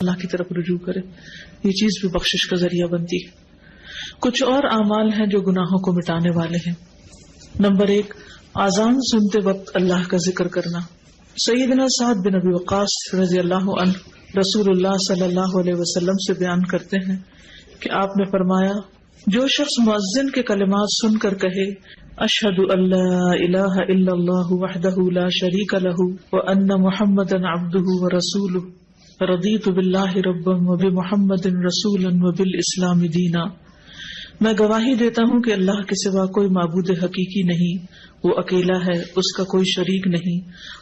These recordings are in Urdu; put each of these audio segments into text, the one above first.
اللہ کی طرف رجوع کرے، یہ چیز بھی بخشش کا ذریعہ بنتی ہے۔ کچھ اور اعمال ہیں جو گناہوں کو مٹانے والے ہیں۔ نمبر 1، اذان سنتے وقت اللہ کا ذکر کرنا۔ سیدنا سعد بن ابی وقاص رضی اللہ عنہ رسول اللہ صلی اللہ علیہ وسلم سے بیان کرتے ہیں کہ آپ نے فرمایا، جو شخص مؤذن کے کلمات سن کر کہے اشہد ان لا الہ الا اللہ وحدہ لا شریک لہ وان محمدا عبدہ ورسولہ رضیت باللہ ربا وبمحمد رسولا وبالاسلام دینا، میں گواہی دیتا ہوں کہ اللہ کے سوا کوئی معبود حقیقی نہیں، وہ اکیلا ہے، اس کا کوئی شریک نہیں،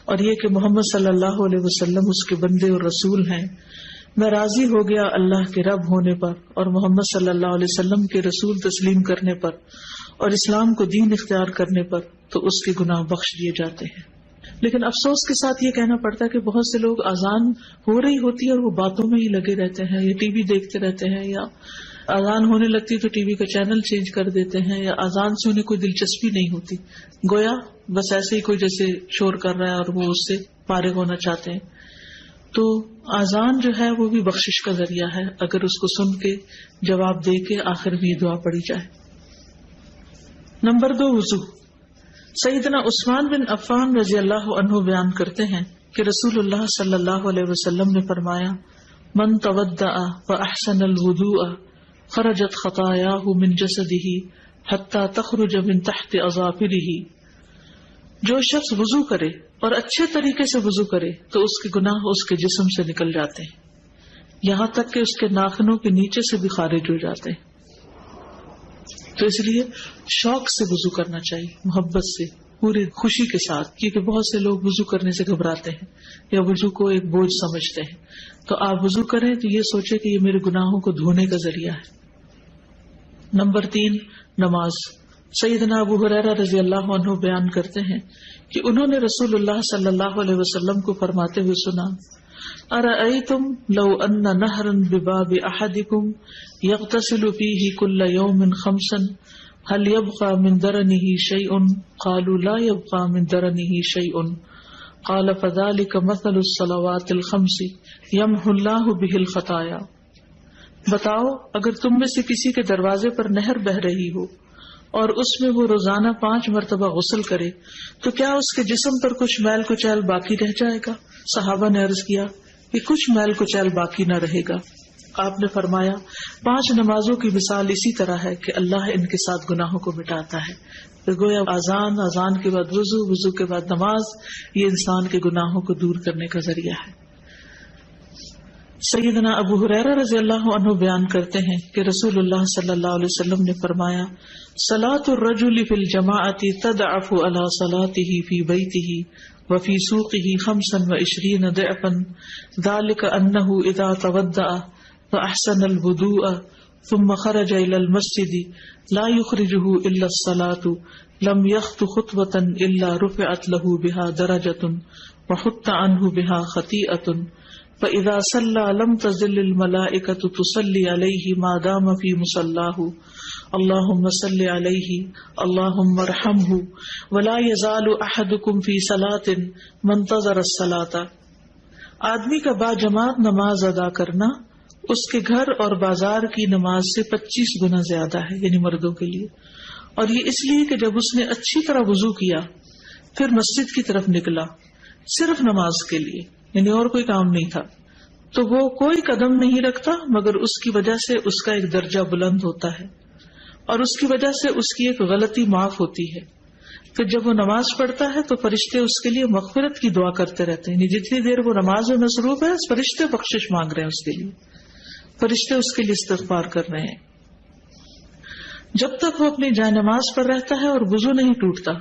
اور یہ کہ محمد صلی اللہ علیہ وسلم اس کے بندے اور رسول ہیں۔ میں راضی ہو گیا اللہ کے رب ہونے پر اور محمد صلی اللہ علیہ وسلم کے رسول تسلیم کرنے پر اور اسلام کو دین اختیار کرنے پر، تو اس کے گناہ بخش دیے جاتے ہیں۔ لیکن افسوس کے ساتھ یہ کہنا پڑتا ہے کہ بہت سے لوگ اذان ہو رہی ہوتی ہے اور وہ باتوں میں ہی لگے رہتے ہیں، یا ٹی وی دیکھتے رہتے ہیں، یا اذان ہونے لگتی تو ٹی وی کا چینل چینج کر دیتے ہیں، یا اذان سے انہیں کوئی دلچسپی نہیں ہوتی، گویا بس ایسے ہی کوئی جیسے شور کر رہا ہے اور وہ اس سے فارغ ہونا چاہتے ہیں۔ تو اذان جو ہے وہ بھی بخشش کا ذریعہ ہے، اگر اس کو سن کے جواب دے کے آخر بھی دعا پڑھی جائے۔ نمبر 2، وضو۔ سیدنا عثمان بن عفان رضی اللہ عنہ بیان کرتے ہیں کہ رسول اللہ صلی اللہ علیہ وسلم نے فرمایا، من تودع فاحسن الوضوء خرجت خطاياه من جسده حتى تخرج من تحت اظافره، جو شخص وضو کرے اور اچھے طریقے سے وضو کرے تو اس کے گناہ اس کے جسم سے نکل جاتے ہیں، یہاں تک کہ اس کے ناخنوں کے نیچے سے بھی خارج ہو جاتے ہیں۔ تو اس لیے شوق سے وضو کرنا چاہیے، محبت سے، پوری خوشی کے ساتھ، کیونکہ بہت سے لوگ وضو کرنے سے گھبراتے ہیں یا وضو کو ایک بوجھ سمجھتے ہیں۔ تو آپ وضو کریں تو یہ سوچیں کہ یہ میرے گناہوں کو دھونے کا ذریعہ ہے۔ نمبر 3، نماز۔ سیدنا ابو ہریرہ رضی اللہ عنہ بیان کرتے ہیں کہ انہوں نے رسول اللہ صلی اللہ علیہ وسلم کو فرماتے ہوئے سنا، ارأیتم لو ان نہرا بباب احدکم یغتسل فیہ کل یوم 5 هل يبقى من درنه شيء؟ قالوا لا يبقى من درنه شيء، قال فذلك مثل الصلوات الخمس يمحو الله به الخطايا۔ بتاؤ، اگر تم میں سے کسی کے دروازے پر نہر بہ رہی ہو اور اس میں وہ روزانہ 5 مرتبہ غسل کرے تو کیا اس کے جسم پر کچھ میل کچیل باقی رہ جائے گا؟ صحابہ نے عرض کیا کہ کچھ میل کچیل باقی نہ رہے گا۔ آپ نے فرمایا، 5 نمازوں کی مثال اسی طرح ہے کہ اللہ ان کے ساتھ گناہوں کو مٹاتا ہے۔ تو گویا اذان کے بعد وضو، وضو کے بعد نماز، یہ انسان کے گناہوں کو دور کرنے کا ذریعہ ہے۔ سیدنا ابو ہریرہ رضی اللہ عنہ بیان کرتے ہیں کہ رسول اللہ صلی اللہ علیہ وسلم نے فرمایا، صلاۃ الرجل فی الجماعۃ تضعف علی صلاتہ فی بیتہ وفی سوقہ 25 ضعفا، ذلک انہ اذا تودع فاحسن الوضوء ثم خرج الى المسجد لا يخرجه الا الصلاة لم يخط خطوة الا رفعت له بها درجة وحط عنه بها خطيئة، فاذا صلى لم تزل الملائكة تصلي عليه ما دام في مصلاه، اللهم صل عليه اللهم ارحمه، ولا يزال احدكم في صلاة منتظر الصلاة۔ آدمی کا با جماعت نماز ادا کرنا اس کے گھر اور بازار کی نماز سے 25 گنا زیادہ ہے، یعنی مردوں کے لیے، اور یہ اس لیے کہ جب اس نے اچھی طرح وضو کیا پھر مسجد کی طرف نکلا صرف نماز کے لیے، یعنی اور کوئی کام نہیں تھا، تو وہ کوئی قدم نہیں رکھتا مگر اس کی وجہ سے اس کا ایک درجہ بلند ہوتا ہے اور اس کی وجہ سے اس کی ایک غلطی معاف ہوتی ہے۔ پھر جب وہ نماز پڑھتا ہے تو فرشتے اس کے لیے مغفرت کی دعا کرتے رہتے ہیں، یعنی جتنی دیر وہ نماز میں مصروف ہے فرشتے بخشش مانگ رہے ہیں اس کے لیے، فرشتے اس کے لیے استغفار کر رہے ہیں۔ جب تک وہ اپنی جائے نماز پر رہتا ہے اور وضو نہیں ٹوٹتا،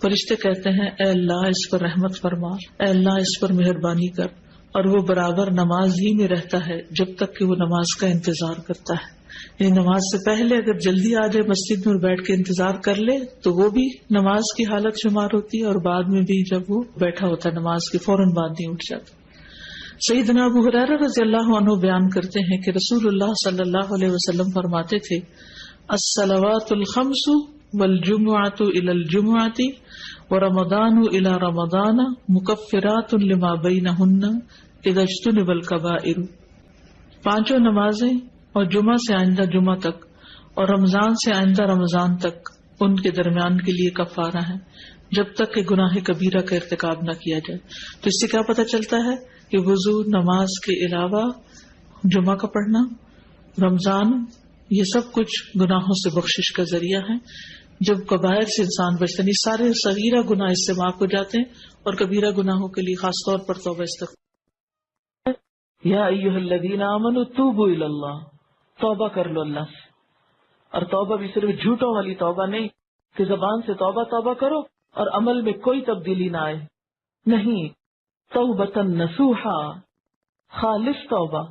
فرشتے کہتے ہیں اے اللہ اس پر رحمت فرما، اے اللہ اس پر مہربانی کر، اور وہ برابر نماز ہی میں رہتا ہے جب تک کہ وہ نماز کا انتظار کرتا ہے۔ یعنی نماز سے پہلے اگر جلدی آ جائے مسجد میں اور بیٹھ کے انتظار کر لے تو وہ بھی نماز کی حالت شمار ہوتی ہے، اور بعد میں بھی جب وہ بیٹھا ہوتا ہے نماز کے فوراً بعد نہیں اٹھ جاتا۔ سیدنا ابو ہریرہ رضی اللہ عنہ بیان کرتے ہیں کہ رسول اللہ صلی اللہ علیہ وسلم فرماتے تھے، الصلوات الخمس والجمعۃ الی الجمعۃ ورمضان الی رمضان مکفرات لما بینہن اذا اجتنب الکبائر۔ 5 نمازیں اور جمعہ سے آئندہ جمعہ تک اور رمضان سے آئندہ رمضان تک ان کے درمیان کے لیے کفارہ ہے، جب تک کہ گناہ کبیرہ کا ارتکاب نہ کیا جائے۔ تو اس سے کیا پتہ چلتا ہے کہ وضو، نماز کے علاوہ جمعہ کا پڑھنا، رمضان، یہ سب کچھ گناہوں سے بخشش کا ذریعہ ہے۔ جب کبائر سے انسان بچتا نہیں، سارے صغیرہ گناہ اس سے معاف ہو جاتے ہیں، اور کبیرہ گناہوں کے لیے خاص طور پر توبہ استغفار۔ یا ایھا الذین آمنوا توبوا الی اللہ، توبہ کر لو اللہ سے۔ اور توبہ بھی صرف جھوٹوں والی توبہ نہیں کہ زبان سے توبہ توبہ کرو اور عمل میں کوئی تبدیلی نہ آئے، نہیں، توبۃ نصوحا، خالص توبہ،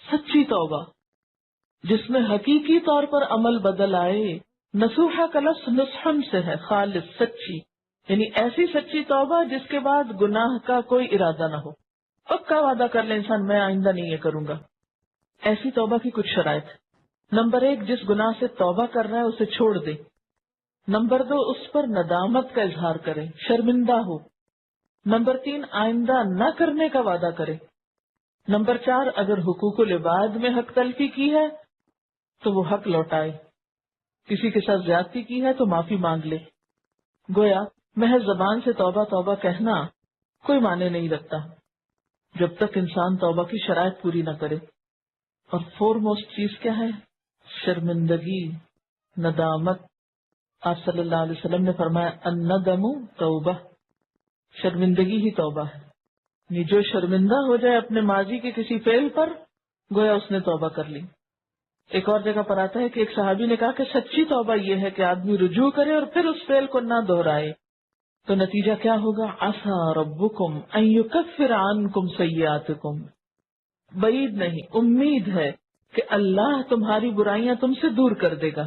سچی توبہ جس میں حقیقی طور پر عمل بدل آئے۔ نصوحا کا لفظ نصحن سے ہے، خالص، سچی، یعنی ایسی سچی توبہ جس کے بعد گناہ کا کوئی ارادہ نہ ہو، پکا وعدہ کر لے انسان میں آئندہ نہیں یہ کروں گا۔ ایسی توبہ کی کچھ شرائط۔ نمبر 1، جس گناہ سے توبہ کر رہا ہے اسے چھوڑ دے۔ نمبر 2، اس پر ندامت کا اظہار کرے، شرمندہ ہو۔ نمبر 3، آئندہ نہ کرنے کا وعدہ کرے۔ نمبر 4، اگر حقوق العباد میں حق تلفی کی ہے تو وہ حق لوٹائے، کسی کے ساتھ زیادتی کی ہے تو معافی مانگ لے۔ گویا محض زبان سے توبہ توبہ کہنا کوئی معنی نہیں رکھتا جب تک انسان توبہ کی شرائط پوری نہ کرے۔ اور فورموسٹ چیز کیا ہے؟ شرمندگی، ندامت۔ آپ صلی اللہ علیہ وسلم نے فرمایا الندم توبہ، شرمندگی ہی توبہ ہے۔ یعنی جو شرمندہ ہو جائے اپنے ماضی کے کسی فعل پر، گویا اس نے توبہ کر لی۔ ایک اور جگہ پر آتا ہے کہ ایک صحابی نے کہا کہ سچی توبہ یہ ہے کہ آدمی رجوع کرے اور پھر اس فعل کو نہ دہرائے۔ تو نتیجہ کیا ہوگا؟ عسیٰ ربکم ان یکفر عنکم سیئاتکم، بعید نہیں، امید ہے کہ اللہ تمہاری برائیاں تم سے دور کر دے گا۔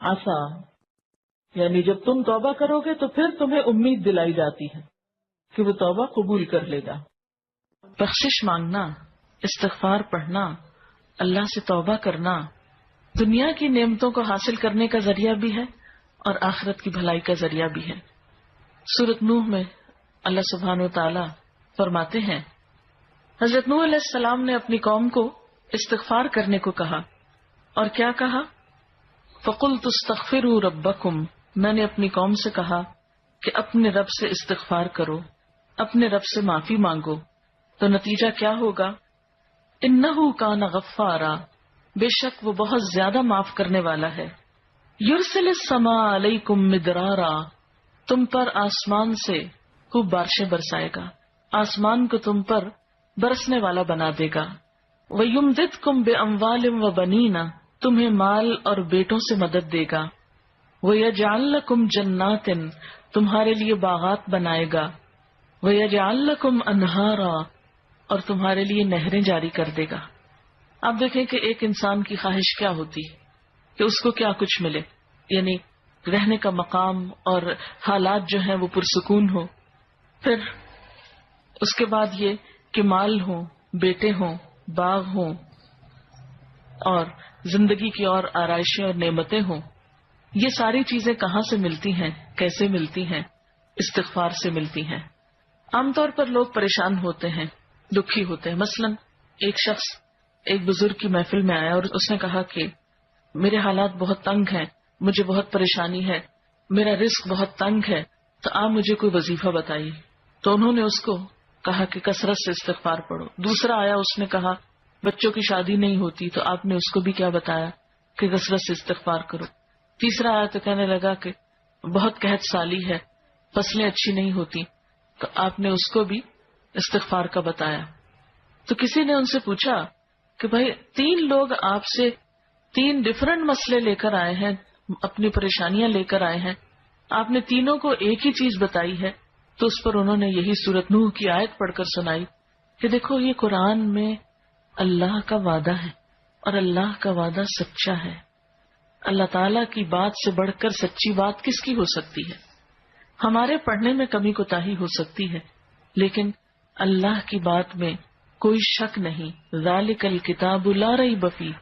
عسیٰ یعنی جب تم توبہ کرو گے تو پھر تمہیں امید دلائی جاتی ہے کہ وہ توبہ قبول کر لے گا۔ بخشش مانگنا، استغفار پڑھنا، اللہ سے توبہ کرنا دنیا کی نعمتوں کو حاصل کرنے کا ذریعہ بھی ہے اور آخرت کی بھلائی کا ذریعہ بھی ہے۔ سورۃ نوح میں اللہ سبحانہ وتعالی فرماتے ہیں، حضرت نوح علیہ السلام نے اپنی قوم کو استغفار کرنے کو کہا، اور کیا کہا؟ فَقُلْتُ اسْتَغْفِرُوا رَبَّكُمْ، میں نے اپنی قوم سے کہا کہ اپنے رب سے استغفار کرو، اپنے رب سے معافی مانگو۔ تو نتیجہ کیا ہوگا؟ انہو کان غفارا، بے شک وہ بہت زیادہ معاف کرنے والا ہے۔ یرسل السماء علیکم مدرارا، تم پر آسمان سے خوب بارشیں برسائے گا، آسمان کو تم پر برسنے والا بنا دے گا۔ ویمددکم باموال وبنین، تمہیں مال اور بیٹوں سے مدد دے گا۔ ویجعل لکم جنات، تمہارے لیے باغات بنائے گا۔ ویجعل لکم انہارا، اور تمہارے لیے نہریں جاری کر دے گا۔ آپ دیکھیں کہ ایک انسان کی خواہش کیا ہوتی کہ اس کو کیا کچھ ملے، یعنی رہنے کا مقام اور حالات جو ہیں وہ پرسکون ہو، پھر اس کے بعد یہ کہ مال ہوں، بیٹے ہوں، باغ ہوں، اور زندگی کی اور آرائشیں اور نعمتیں ہوں۔ یہ ساری چیزیں کہاں سے ملتی ہیں، کیسے ملتی ہیں؟ استغفار سے ملتی ہیں۔ عام طور پر لوگ پریشان ہوتے ہیں، دکھی ہوتے ہیں۔ مثلا ایک شخص ایک بزرگ کی محفل میں آیا اور اس نے کہا کہ میرے حالات بہت تنگ ہیں، مجھے بہت پریشانی ہے، میرا رزق بہت تنگ ہے، تو آپ مجھے کوئی وظیفہ بتائیے۔ تو انہوں نے اس کو کہا کہ کثرت سے استغفار پڑھو۔ دوسرا آیا، اس نے کہا بچوں کی شادی نہیں ہوتی، تو آپ نے اس کو بھی کیا بتایا کہ کثرت سے استغفار کرو۔ تیسرا آیا تو کہنے لگا کہ بہت قحط سالی ہے، فصلیں اچھی نہیں ہوتی، تو آپ نے اس کو بھی استغفار کا بتایا۔ تو کسی نے ان سے پوچھا کہ بھائی 3 لوگ آپ سے 3 ڈفرنٹ مسئلے لے کر آئے ہیں، اپنی پریشانیاں لے کر آئے ہیں، آپ نے تینوں کو ایک ہی چیز بتائی ہے۔ تو اس پر انہوں نے یہی سورۃ نوح کی آیت پڑھ کر سنائی کہ دیکھو یہ قرآن میں اللہ کا وعدہ ہے اور اللہ کا وعدہ سچا ہے۔ اللہ تعالیٰ کی بات سے بڑھ کر سچی بات کس کی ہو سکتی ہے؟ ہمارے پڑھنے میں کمی کوتاہی ہو سکتی ہے، لیکن اللہ کی بات میں کوئی شک نہیں۔ ذالک الکتاب لا ریب فیہ،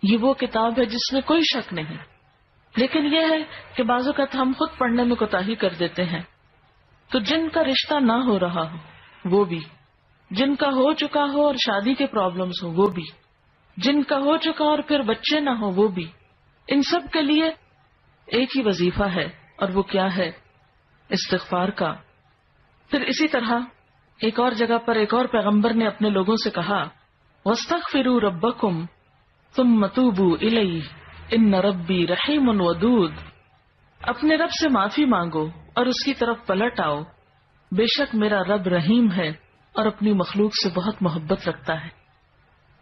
یہ وہ کتاب ہے جس میں کوئی شک نہیں۔ لیکن یہ ہے کہ بعض اوقات ہم خود پڑھنے میں کوتاہی کر دیتے ہیں، تو جن کا رشتہ نہ ہو رہا ہو وہ بھی، جن کا ہو چکا ہو اور شادی کے پرابلمز ہو وہ بھی، جن کا ہو چکا اور پھر بچے نہ ہو وہ بھی، ان سب کے لیے ایک ہی وظیفہ ہے، اور وہ کیا ہے؟ استغفار کا۔ پھر اسی طرح ایک اور جگہ پر ایک اور پیغمبر نے اپنے لوگوں سے کہا وَاسْتَغْفِرُوا رَبَّكُمْ ثُمَّ تُوبُوا إِلَيْهِ إِنَّ رَبِّي رَحِيمٌ وَدُودٌ، اپنے رب سے معافی مانگو اور اس کی طرف پلٹ آؤ، بے شک میرا رب رحیم ہے اور اپنی مخلوق سے بہت محبت رکھتا ہے۔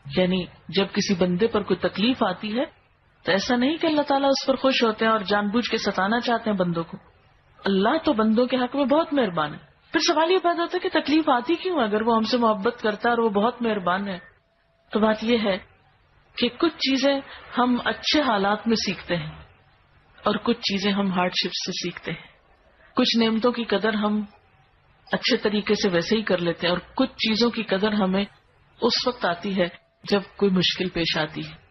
یعنی جب کسی بندے پر کوئی تکلیف آتی ہے تو ایسا نہیں کہ اللہ تعالیٰ اس پر خوش ہوتے ہیں اور جان بوجھ کے ستانا چاہتے ہیں بندوں کو، اللہ تو بندوں کے حق میں بہت مہربان ہے۔ پھر سوال یہ پیدا ہوتا ہے کہ تکلیف آتی کیوں؟ اگر وہ ہم سے محبت کرتا ہے اور وہ بہت مہربان ہے، تو بات یہ ہے کہ کچھ چیزیں ہم اچھے حالات میں سیکھتے ہیں اور کچھ چیزیں ہم ہارڈ شپ سے سیکھتے ہیں۔ کچھ نعمتوں کی قدر ہم اچھے طریقے سے ویسے ہی کر لیتے ہیں، اور کچھ چیزوں کی قدر ہمیں اس وقت آتی ہے جب کوئی مشکل پیش آتی ہے۔